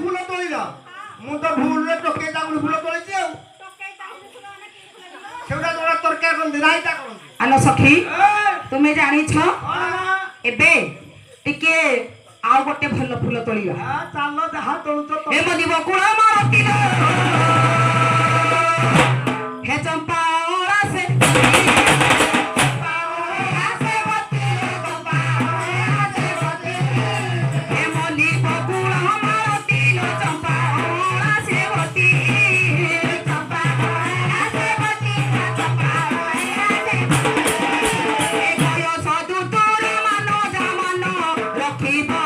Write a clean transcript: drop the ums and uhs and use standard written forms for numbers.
फूल तोड़ीला मु तो भूल रे टोके दाउल फूल तोड़ीची आ सेउडा तोड़ा तरकारी कोन राईता कोन आलो सखी तुमे जानी छ एबे टिके आउ गोटे भल फूल तोड़िया हां चालो जहा तोड़ू तो ए मदी बकुळ मारतिलो हे चंपा ओरा से keep on.